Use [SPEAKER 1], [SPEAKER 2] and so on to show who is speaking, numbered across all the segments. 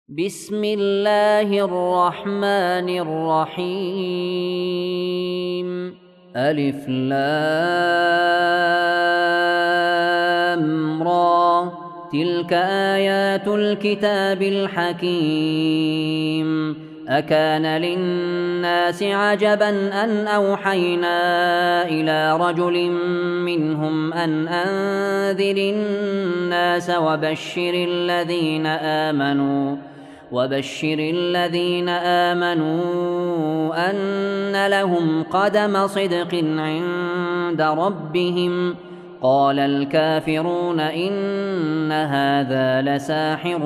[SPEAKER 1] بسم الله الرحمن الرحيم. ألف لام را، تلك آيات الكتاب الحكيم. أكان للناس عجبا أن أوحينا إلى رجل منهم أن أنذر الناس وبشر الذين آمنوا أن لهم قدم صدق عند ربهم. قال الكافرون إن هذا لساحر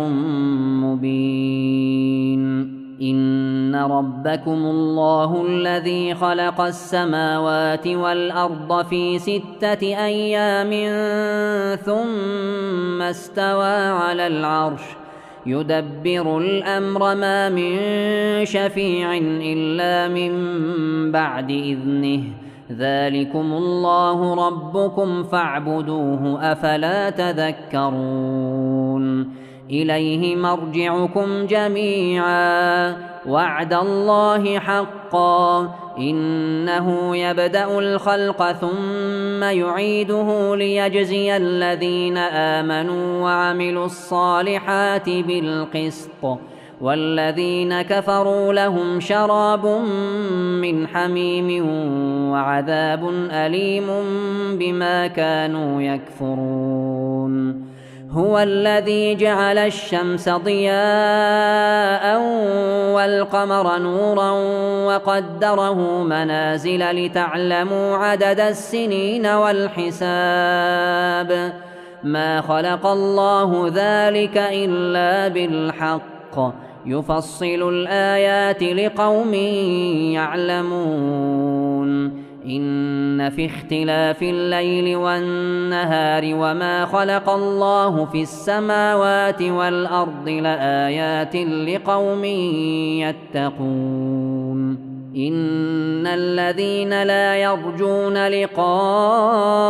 [SPEAKER 1] مبين. إن ربكم الله الذي خلق السماوات والأرض في 6 أيام ثم استوى على العرش يدبر الأمر، ما من شفيع إلا من بعد إذنه. ذلكم الله ربكم فاعبدوه، أفلا تذكرون. إليه مرجعكم جميعا، وعد الله حقا. إنه يبدأ الخلق ثم يعيده ليجزي الذين آمنوا وعملوا الصالحات بالقسط، والذين كفروا لهم شراب من حميم وعذاب أليم بما كانوا يكفرون. هو الذي جعل الشمس ضياء والقمر نورا وقدره منازل لتعلموا عدد السنين والحساب. ما خلق الله ذلك إلا بالحق، يفصل الآيات لقوم يعلمون. إن في اختلاف الليل والنهار وما خلق الله في السماوات والأرض لآيات لقوم يتقون. إن الذين لا يرجون لقاءنا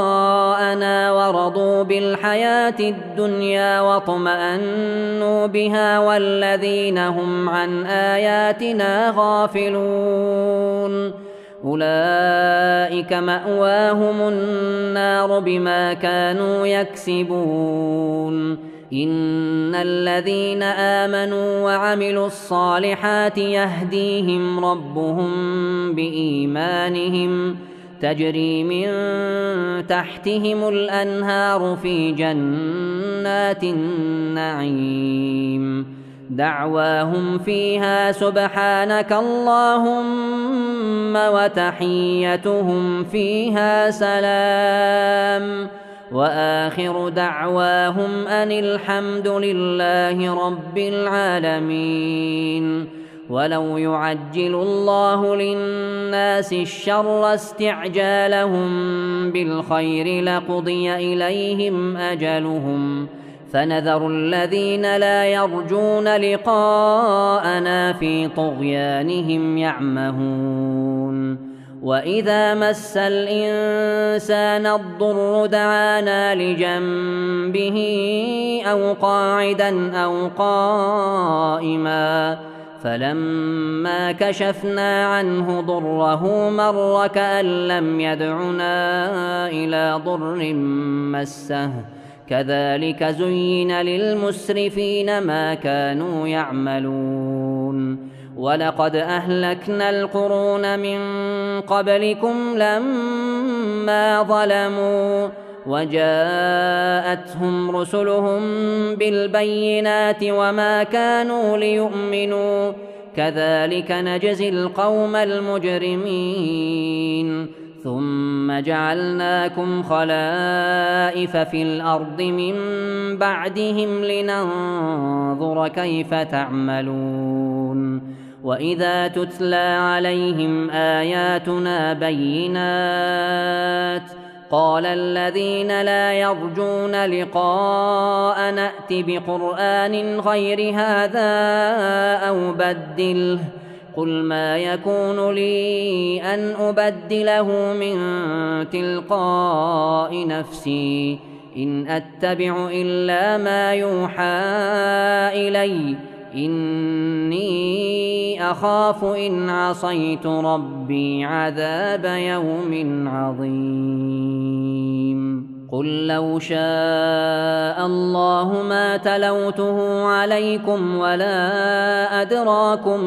[SPEAKER 1] ورضوا بالحياة الدنيا واطمأنوا بها والذين هم عن آياتنا غافلون أولئك مأواهم النار بما كانوا يكسبون. إن الذين آمنوا وعملوا الصالحات يهديهم ربهم بإيمانهم، تجري من تحتهم الأنهار في جنات النعيم. دعواهم فيها سبحانك اللهم وتحيتهم فيها سلام، وآخر دعواهم أن الحمد لله رب العالمين. ولو يعجل الله للناس الشر استعجالهم بالخير لقضي إليهم أجلهم، فنذر الذين لا يرجون لقاءنا في طغيانهم يعمهون. وإذا مس الإنسان الضر دعانا لجنبه أو قاعدا أو قائما، فلما كشفنا عنه ضره مر كأن لم يدعنا إلى ضر مسه. كذلك زين للمسرفين ما كانوا يعملون. ولقد أهلكنا القرون من قبلكم لما ظلموا وجاءتهم رسلهم بالبينات وما كانوا ليؤمنوا، كذلك نجزي القوم المجرمين. ثم جعلناكم خلائف في الأرض من بعدهم لننظر كيف تعملون. وإذا تتلى عليهم آياتنا بينات قال الذين لا يرجون لقاء نأت بقرآن غير هذا أو بدله، قل ما يكون لي أن أبدله من تلقاء نفسي، إن أتبع إلا ما يوحى إلي، إني أخاف إن عصيت ربي عذاب يوم عظيم قل لو شاء الله ما تلوته عليكم ولا أدراكم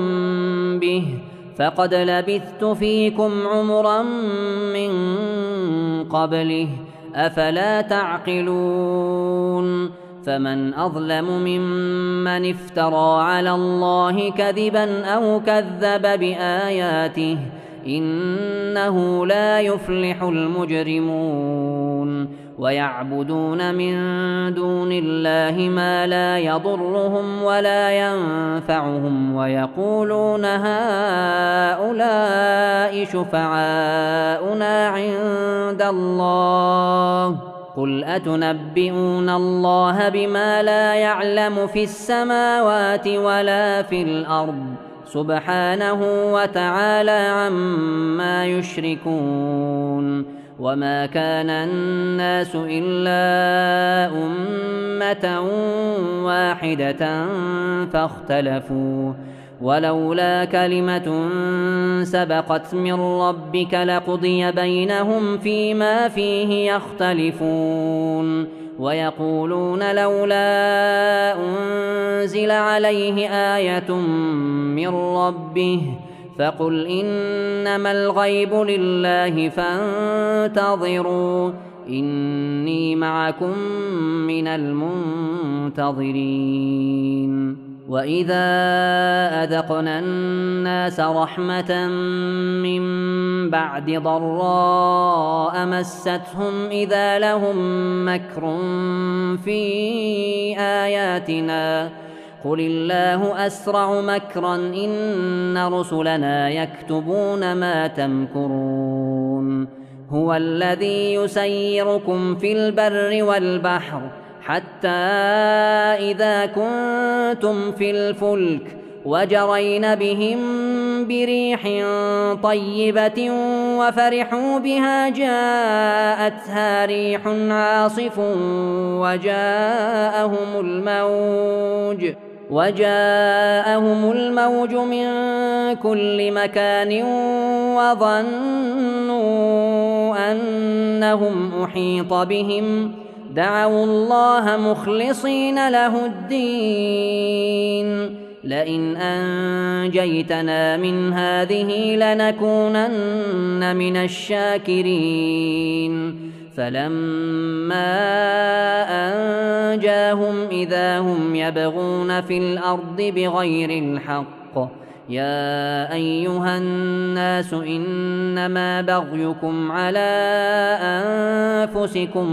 [SPEAKER 1] به فقد لبثت فيكم عمرا من قبله أفلا تعقلون فمن أظلم ممن افترى على الله كذبا أو كذب بآياته إنه لا يفلح المجرمون ويعبدون من دون الله ما لا يضرهم ولا ينفعهم ويقولون هؤلاء شفعاؤنا عند الله قل أتنبئون الله بما لا يعلم في السماوات ولا في الأرض سبحانه وتعالى عما يشركون وما كان الناس إلا أمة واحدة فاختلفوا ولولا كلمة سبقت من ربك لقضي بينهم فيما فيه يختلفون ويقولون لولا أنزل عليه آية من ربه فقل إنما الغيب لله فانتظروا إني معكم من المنتظرين وإذا أذقنا الناس رحمة من بعد ضراء مستهم إذا لهم مكر في آياتنا قل الله أسرع مكرا إن رسلنا يكتبون ما تمكرون هو الذي يسيركم في البر والبحر حتى إذا كنتم في الفلك وجرين بهم بريح طيبة وفرحوا بها جاءتها ريح عاصف وجاءهم الموج من كل مكان وظنوا أنهم أحيط بهم دعوا الله مخلصين له الدين لئن أنجيتنا من هذه لنكونن من الشاكرين فلما أنجاهم إذا هم يبغون في الأرض بغير الحق يا أيها الناس إنما بغيكم على أنفسكم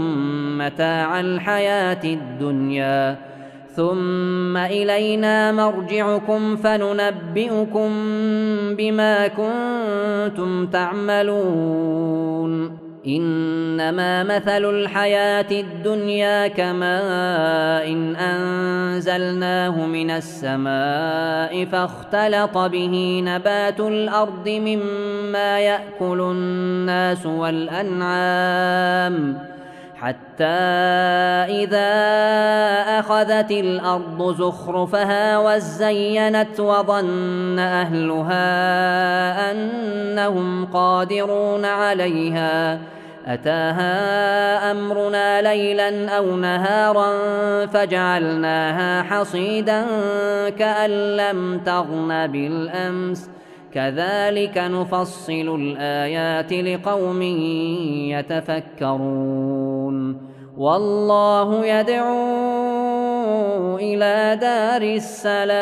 [SPEAKER 1] متاع الحياة الدنيا ثم إلينا مرجعكم فننبئكم بما كنتم تعملون إنما مثل الحياة الدنيا كماء إن أنزلناه من السماء فاختلط به نبات الأرض مما يأكل الناس والأنعام حتى إذا أخذت الأرض زخرفها وزينت وظن أهلها أنهم قادرون عليها أتاها أمرنا ليلا أو نهارا فجعلناها حصيدا كأن لم تغن بالأمس كذلك نفصل الآيات لقوم يتفكرون والله يدعو إلى دار السلام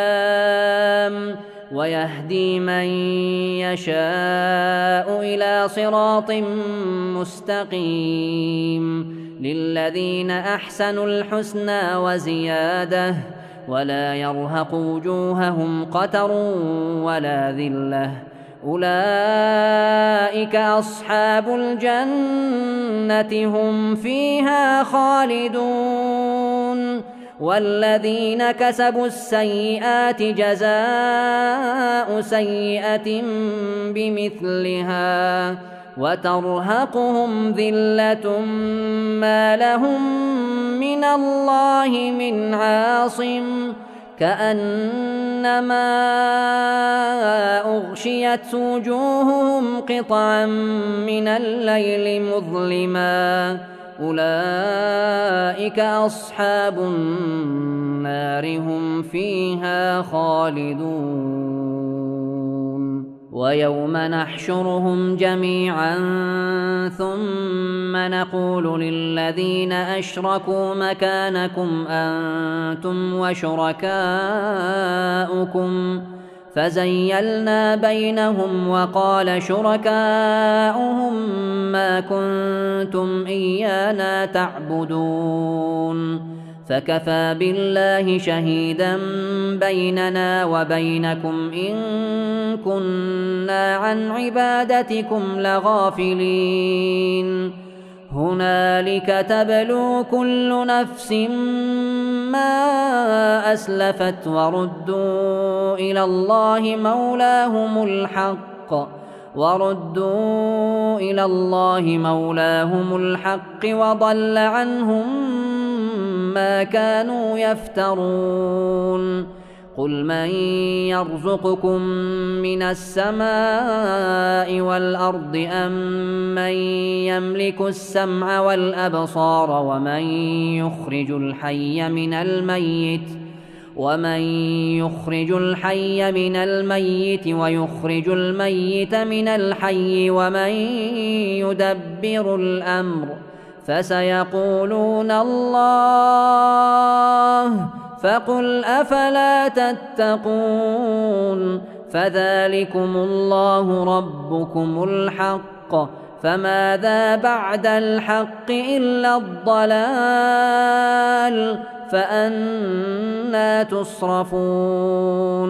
[SPEAKER 1] ويهدي من يشاء إلى صراط مستقيم للذين أحسنوا الحسنى وزيادة ولا يرهق وجوههم قتر ولا ذلة أولئك أصحاب الجنة هم فيها خالدون والذين كسبوا السيئات جزاء سيئة بمثلها وترهقهم ذلة ما لهم من الله من عاصم كأن كأنما أغشيت وجوههم قطعا من الليل مظلما أولئك أصحاب النار هم فيها خالدون ويوم نحشرهم جميعا ثم نقول للذين أشركوا مكانكم أنتم وشركاؤكم فزيلنا بينهم وقال شركاؤهم ما كنتم إيانا تعبدون فكفى بالله شهيدا بيننا وبينكم إن كنا عن عبادتكم لغافلين هنالك تبلو كل نفس ما أسلفت وردوا إلى الله مولاهم الحق وضل عنهم ما كانوا يفترون قل من يرزقكم من السماء والأرض أم من يملك السمع والأبصار ومن يخرج الحي من الميت ويخرج الميت من الحي ومن يدبر الأمر فسيقولون الله فقل أفلا تتقون فذلكم الله ربكم الحق فماذا بعد الحق إلا الضلال فأنى تصرفون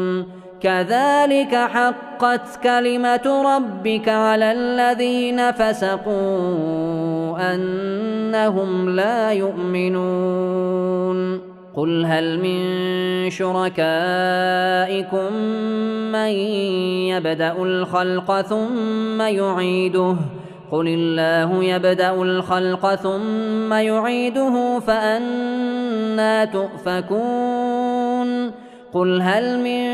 [SPEAKER 1] كذلك حقت كلمة ربك على الذين فسقوا أنهم لا يؤمنون قل هل من شركائكم من يبدأ الخلق ثم يعيده قل الله يبدأ الخلق ثم يعيده فأنى تؤفكون قل هل من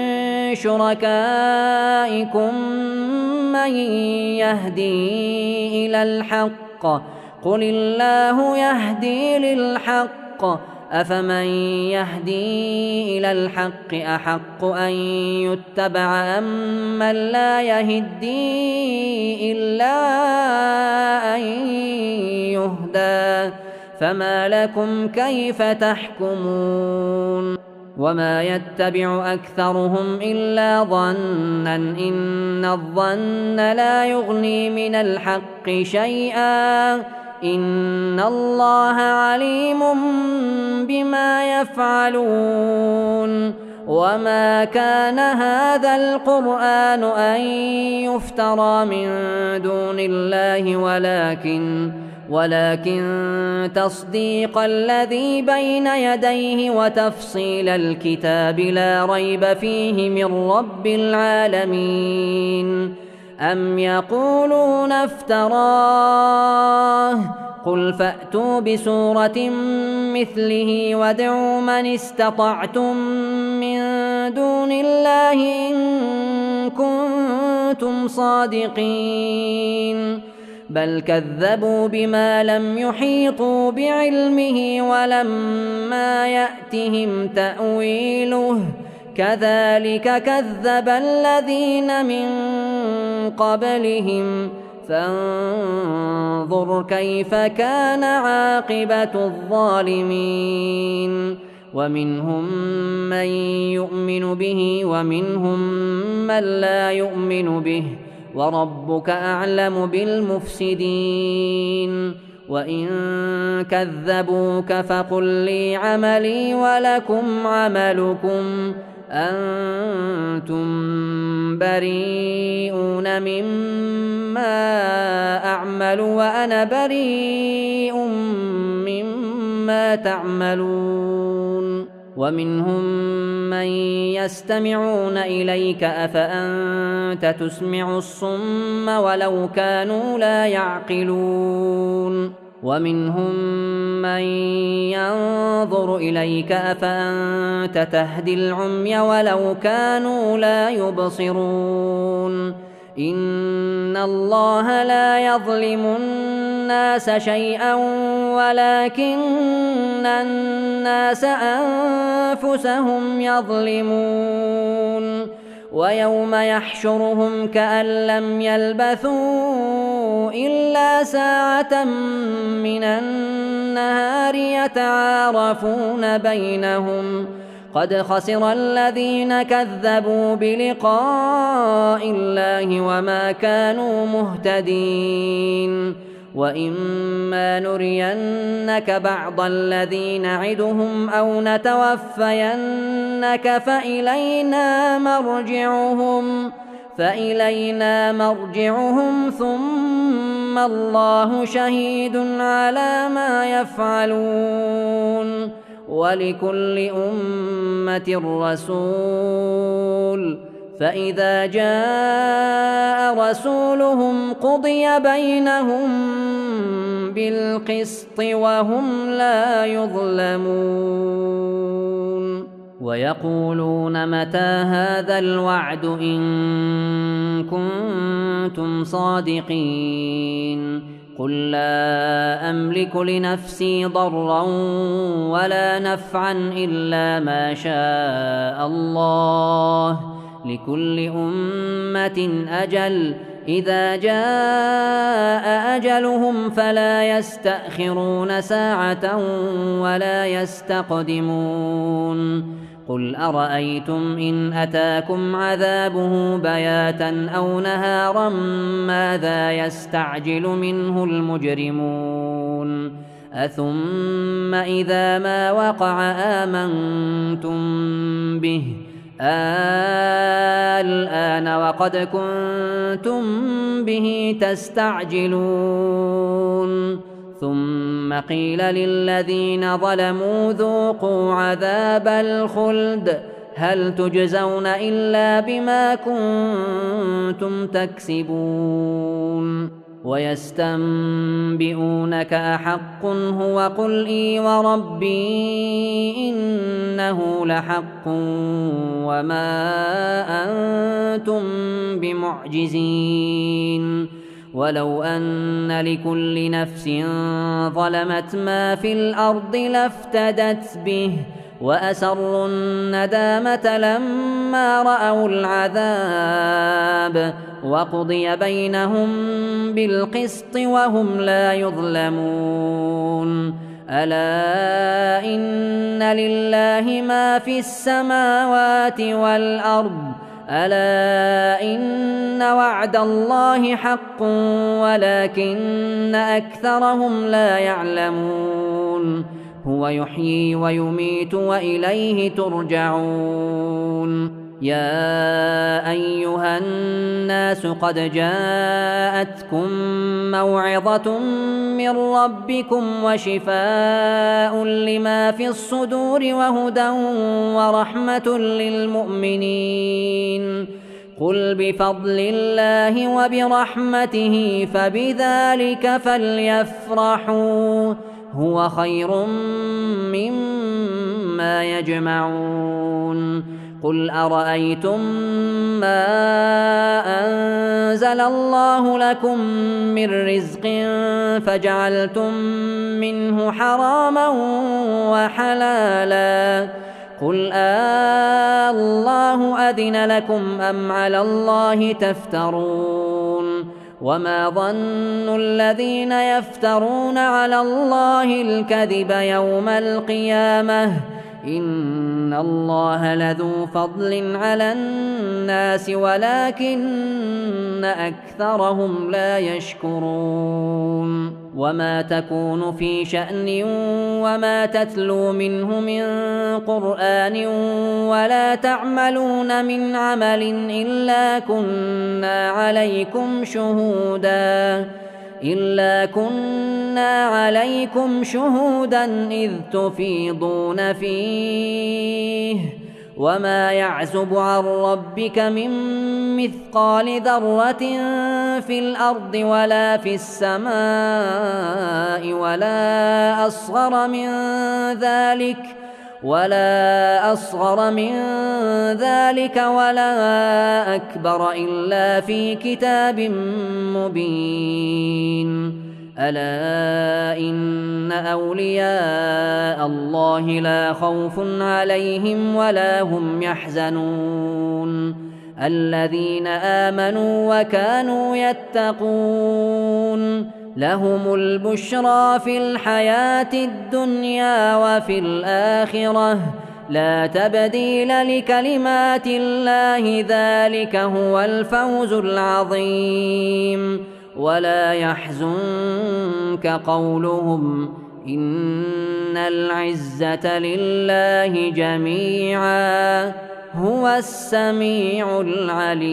[SPEAKER 1] شركائكم من يهدي إلى الحق قل الله يهدي للحق أفمن يهدي إلى الحق أحق أن يتبع أم من لا يهدي إلا أن يهدى فما لكم كيف تحكمون وما يتبع أكثرهم إلا ظنا إن الظن لا يغني من الحق شيئا إن الله عليم بما يفعلون وما كان هذا القرآن أن يفترى من دون الله ولكن تصديق الذي بين يديه وتفصيل الكتاب لا ريب فيه من رب العالمين أم يقولون افتراه قل فأتوا بسورة مثله وادعوا من استطعتم من دون الله إن كنتم صادقين بل كذبوا بما لم يحيطوا بعلمه ولما يأتهم تأويله كذلك كذب الذين من قبلهم فانظر كيف كان عاقبة الظالمين ومنهم من يؤمن به ومنهم من لا يؤمن به وربك أعلم بالمفسدين وإن كذبوك فقل لي عملي ولكم عملكم أنتم بريئون مما أعمل وأنا بريء مما تعملون ومنهم من يستمعون إليك أفأنت تسمع الصم ولو كانوا لا يعقلون ومنهم من ينظر إليك أفأنت تهدي العمي ولو كانوا لا يبصرون إن الله لا يظلم الناس شيئا ولكن الناس أنفسهم يظلمون ويوم يحشرهم كأن لم يلبثوا إلا ساعة من النهار يتعارفون بينهم قد خسر الذين كذبوا بلقاء الله وما كانوا مهتدين وإما نرينك بعض الذي نعدهم أو نتوفينك فإلينا مرجعهم ثم الله شهيد على ما يفعلون ولكل أمة رسول فإذا جاء رسولهم قضي بينهم بالقسط وهم لا يظلمون ويقولون متى هذا الوعد إن كنتم صادقين قل لا أملك لنفسي ضرا ولا نفعا إلا ما شاء الله لكل أمة أجل إذا جاء أجلهم فلا يستأخرون ساعة ولا يستقدمون قل أرأيتم إن أتاكم عذابه بياتا أو نهارا ماذا يستعجل منه المجرمون أثم إذا ما وقع آمنتم به الآن وقد كنتم به تستعجلون ثم قيل للذين ظلموا ذوقوا عذاب الخلد هل تجزون إلا بما كنتم تكسبون ويستنبئونك أحق هو قل إي وربي إنه لحق وما أنتم بمعجزين ولو أن لكل نفس ظلمت ما في الأرض لافتدت به وأسروا الندامة لما رأوا العذاب وقضي بينهم بالقسط وهم لا يظلمون ألا إن لله ما في السماوات والأرض ألا إن وعد الله حق ولكن أكثرهم لا يعلمون هو يحيي ويميت وإليه ترجعون يا أيها الناس قد جاءتكم موعظة من ربكم وشفاء لما في الصدور وهدى ورحمة للمؤمنين قل بفضل الله وبرحمته فبذلك فليفرحوا هو خير مما يجمعون قل أرأيتم ما أنزل الله لكم من رزق فجعلتم منه حراما وحلالا قل الله أذن لكم أم على الله تفترون وما ظن الذين يفترون على الله الكذب يوم القيامة إن الله لذو فضل على الناس ولكن أكثرهم لا يشكرون وما تكون في شأن وما تتلو منه من قرآن ولا تعملون من عمل إلا كنا عليكم شهودا إذ تفيضون فيه وما يعزب عن ربك من مثقال ذرة في الأرض ولا في السماء ولا أصغر من ذلك ولا أكبر إلا في كتاب مبين. ألا إن أولياء الله لا خوف عليهم ولا هم يحزنون الذين آمنوا وكانوا يتقون لهم البشرى في الحياة الدنيا وفي الآخرة لا تبديل لكلمات الله ذلك هو الفوز العظيم. ولا يحزنك قولهم إن العزة لله جميعا هو السميع العليم.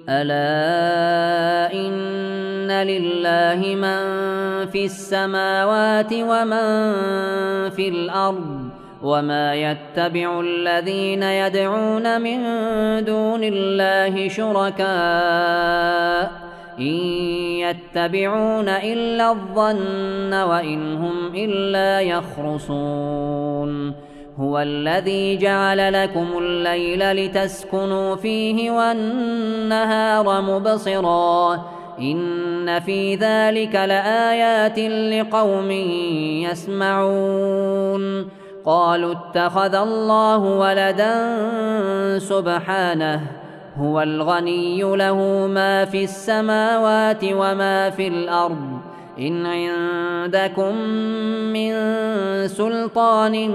[SPEAKER 1] ألا إن لله من في السماوات ومن في الأرض وما يتبع الذين يدعون من دون الله شركاء إن يتبعون إلا الظن وإن هم إلا يخرصون. هو الذي جعل لكم الليل لتسكنوا فيه والنهار مبصرا إن في ذلك لآيات لقوم يسمعون. قالوا اتخذ الله ولدا سبحانه هو الغني له ما في السماوات وما في الأرض إن عندكم من سلطان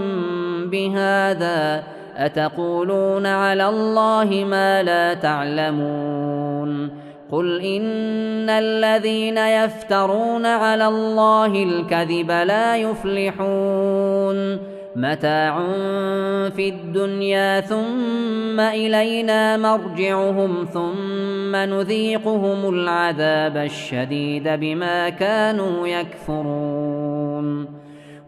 [SPEAKER 1] بهذا أتقولون على الله ما لا تعلمون. قل إن الذين يفترون على الله الكذب لا يفلحون متاع في الدنيا ثم إلينا مرجعهم ثم نذيقهم العذاب الشديد بما كانوا يكفرون.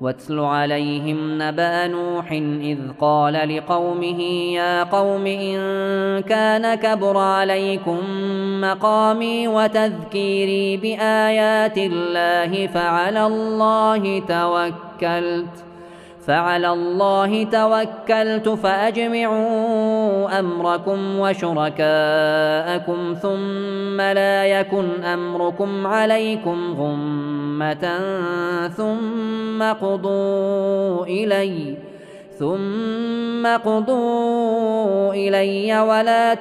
[SPEAKER 1] واتل عليهم نبأ نوح إذ قال لقومه يا قوم إن كان كبر عليكم مقامي وتذكيري بآيات الله فعلى الله توكلت فأجمعوا أمركم وشركاءكم ثم لا يكن أمركم عليكم غمة ثم قضوا إلي ولا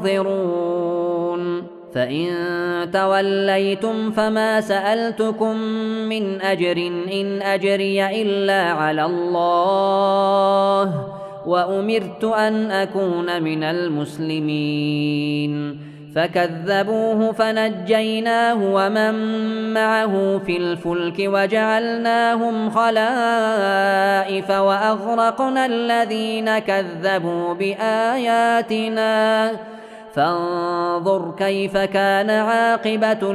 [SPEAKER 1] تنظرون. فإن توليتم فما سألتكم من أجر إن أجري إلا على الله وأمرت أن أكون من المسلمين. فكذبوه فنجيناه ومن معه في الفلك وجعلناهم خلائف وأغرقنا الذين كذبوا بآياتنا فانظر كيف كان عاقبة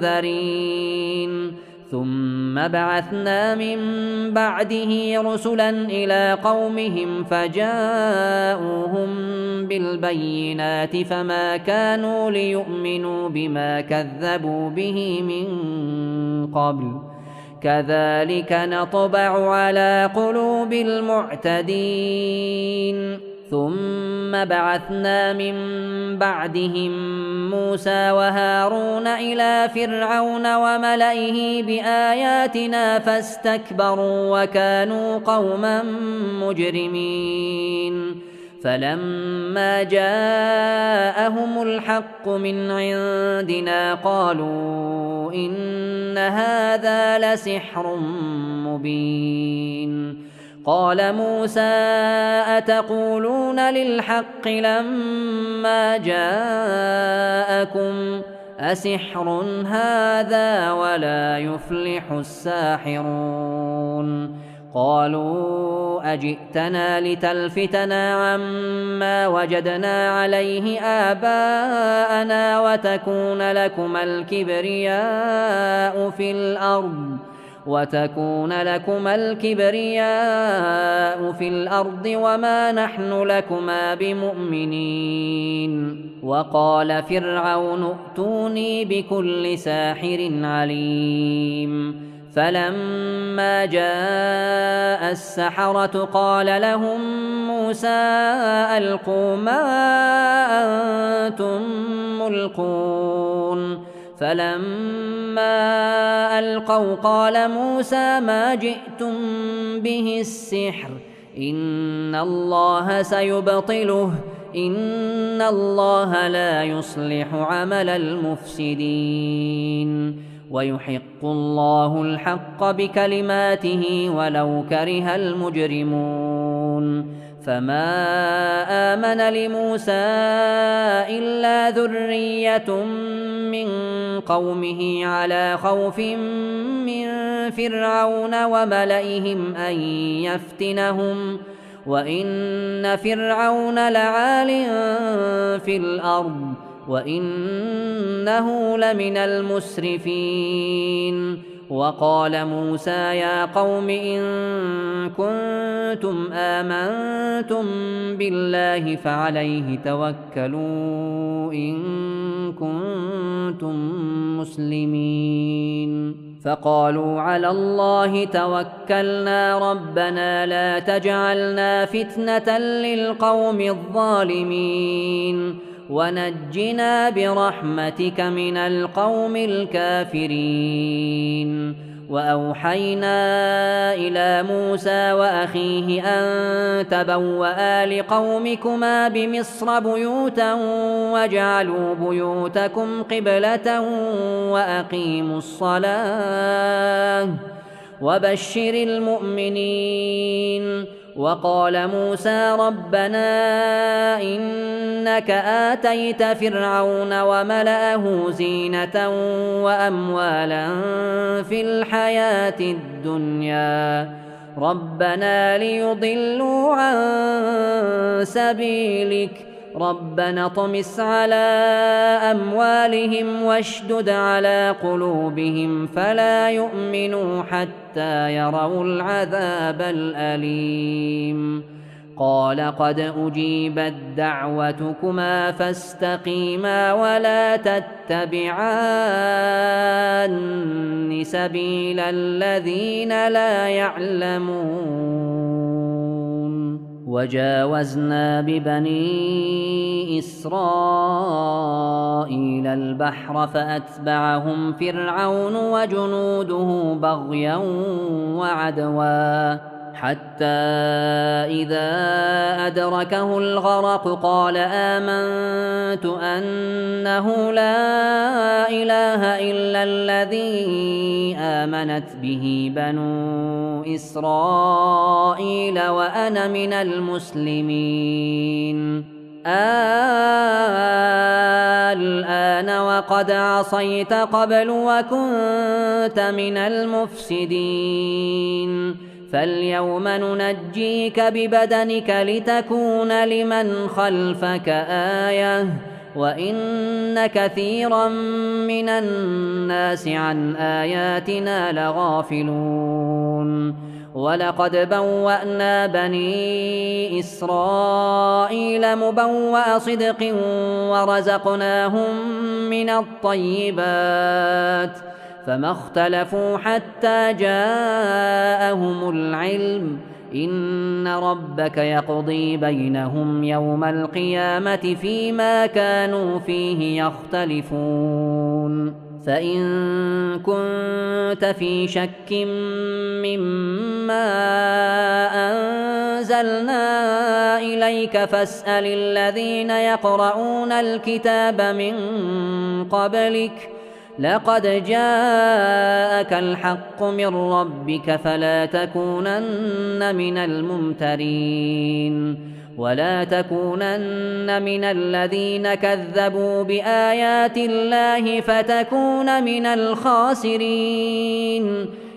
[SPEAKER 1] المنذرين. ثم بعثنا من بعده رسلا إلى قومهم فجاءوهم بالبينات فما كانوا ليؤمنوا بما كذبوا به من قبل كذلك نطبع على قلوب المعتدين. ثم بعثنا من بعدهم موسى وهارون إلى فرعون وملئه بآياتنا فاستكبروا وكانوا قوما مجرمين. فلما جاءهم الحق من عندنا قالوا إن هذا لسحر مبين. قال موسى أتقولون للحق لما جاءكم أسحر هذا ولا يفلح الساحرون. قالوا أجئتنا لتلفتنا عما وجدنا عليه آباءنا وتكون لكما الكبرياء في الأرض وتكون لكما الكبرياء في الأرض وما نحن لكما بمؤمنين. وقال فرعون ائتوني بكل ساحر عليم. فلما جاء السحرة قال لهم موسى ألقوا ما أنتم ملقون. فلما ألقوا قال موسى ما جئتم به السحر إن الله سيبطله إن الله لا يصلح عمل المفسدين ويحق الله الحق بكلماته ولو كره المجرمون. فما آمن لموسى إلا ذرية من قومه على خوف من فرعون وملئهم أن يفتنهم وإن فرعون لعال في الأرض وإنه لمن المسرفين. وقال موسى يا قوم إن كنتم آمنتم بالله فعليه توكلوا إن كنتم مسلمين. فقالوا على الله توكلنا ربنا لا تجعلنا فتنة للقوم الظالمين ونجنا برحمتك من القوم الكافرين. وأوحينا إلى موسى وأخيه أن تبوأ لقومكما بمصر بيوتا واجعلوا بيوتكم قبلة وأقيموا الصلاة وبشر المؤمنين. وقال موسى ربنا إنك آتيت فرعون وملأه زينة وأموالا في الحياة الدنيا ربنا ليضلوا عن سبيلك ربنا اطمس على أموالهم واشدد على قلوبهم فلا يؤمنوا حتى يروا العذاب الأليم. قال قد أجيبت دعوتكما فاستقيما ولا تتبعان سبيل الذين لا يعلمون. وجاوزنا ببني إسرائيل البحر فأتبعهم فرعون وجنوده بغيا وعدوا حتى إذا أدركه الغرق قال آمنت أنه لا إله إلا الذي آمنت به بنو إسرائيل وأنا من المسلمين. الآن وقد عصيت قبل وكنت من المفسدين فاليوم ننجيك ببدنك لتكون لمن خلفك آية وإن كثيرا من الناس عن آياتنا لغافلون. ولقد بوأنا بني إسرائيل مبوأ صدق ورزقناهم من الطيبات فما اختلفوا حتى جاءهم العلم إن ربك يقضي بينهم يوم القيامة فيما كانوا فيه يختلفون. فإن كنت في شك مما أنزلنا إليك فاسأل الذين يقرؤون الكتاب من قبلك لقد جاءك الحق من ربك فلا تكونن من الممترين ولا تكونن من الذين كذبوا بآيات الله فتكون من الخاسرين.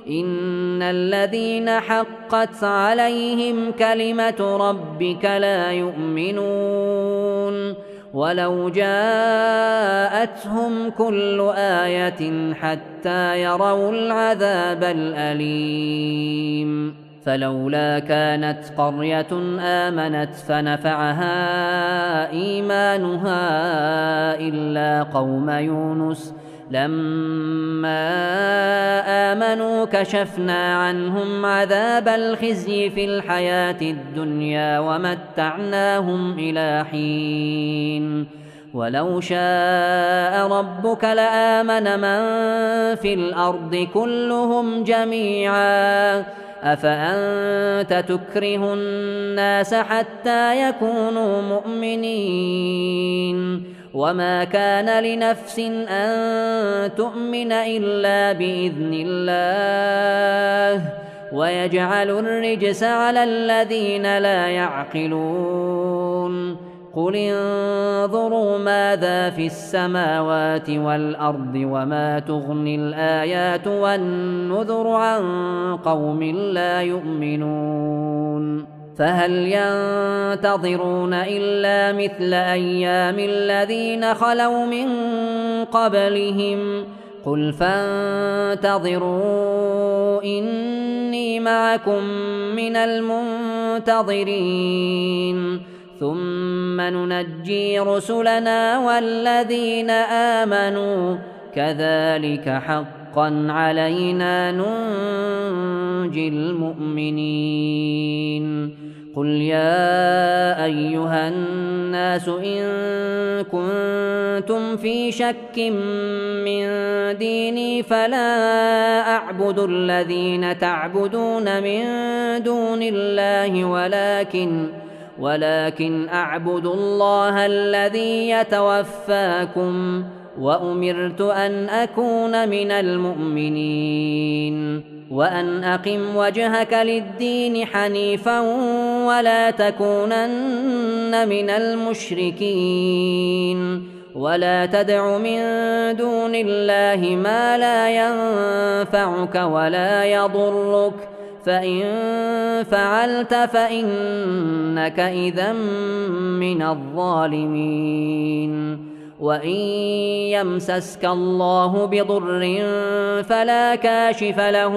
[SPEAKER 1] إن الذين حقت عليهم كلمة ربك لا يؤمنون ولو جاءتهم كل آية حتى يروا العذاب الأليم فلولا كانت قرية آمنت فنفعها إيمانها إلا قوم يونس لما آمنوا كشفنا عنهم عذاب الخزي في الحياة الدنيا ومتعناهم إلى حين ولو شاء ربك لآمن من في الأرض كلهم جميعا أفأنت تكره الناس حتى يكونوا مؤمنين وما كان لنفس أن تؤمن إلا بإذن الله ويجعل الرجس على الذين لا يعقلون قل انظروا ماذا في السماوات والأرض وما تغني الآيات والنذر عن قوم لا يؤمنون فهل ينتظرون إلا مثل أيام الذين خلوا من قبلهم قل فانتظروا إني معكم من المنتظرين ثم ننجي رسلنا والذين آمنوا كذلك حقا علينا ننجي المؤمنين قل يا أيها الناس إن كنتم في شك من ديني فلا أعبد الذين تعبدون من دون الله ولكن أعبد الله الذي يتوفاكم وأمرت أن أكون من المؤمنين وأن أقم وجهك للدين حنيفا ولا تكونن من المشركين ولا تدع من دون الله ما لا ينفعك ولا يضرك فإن فعلت فإنك إذا من الظالمين وإن يمسسك الله بضر فلا كاشف له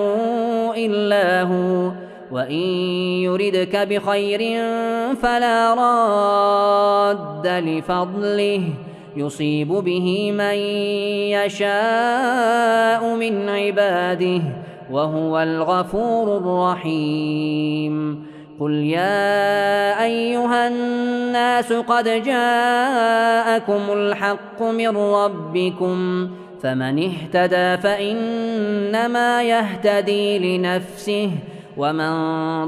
[SPEAKER 1] إلا هو وإن يردك بخير فلا راد لفضله يصيب به من يشاء من عباده وهو الغفور الرحيم قل يا أيها الناس قد جاءكم الحق من ربكم فمن اهتدى فإنما يهتدي لنفسه ومن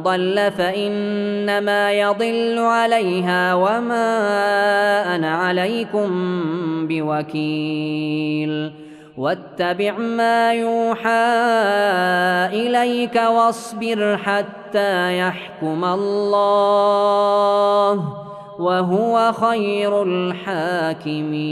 [SPEAKER 1] ضل فإنما يضل عليها وما أنا عليكم بوكيل واتبع ما يوحى إليك واصبر حتى يحكم الله وهو خير الحاكمين.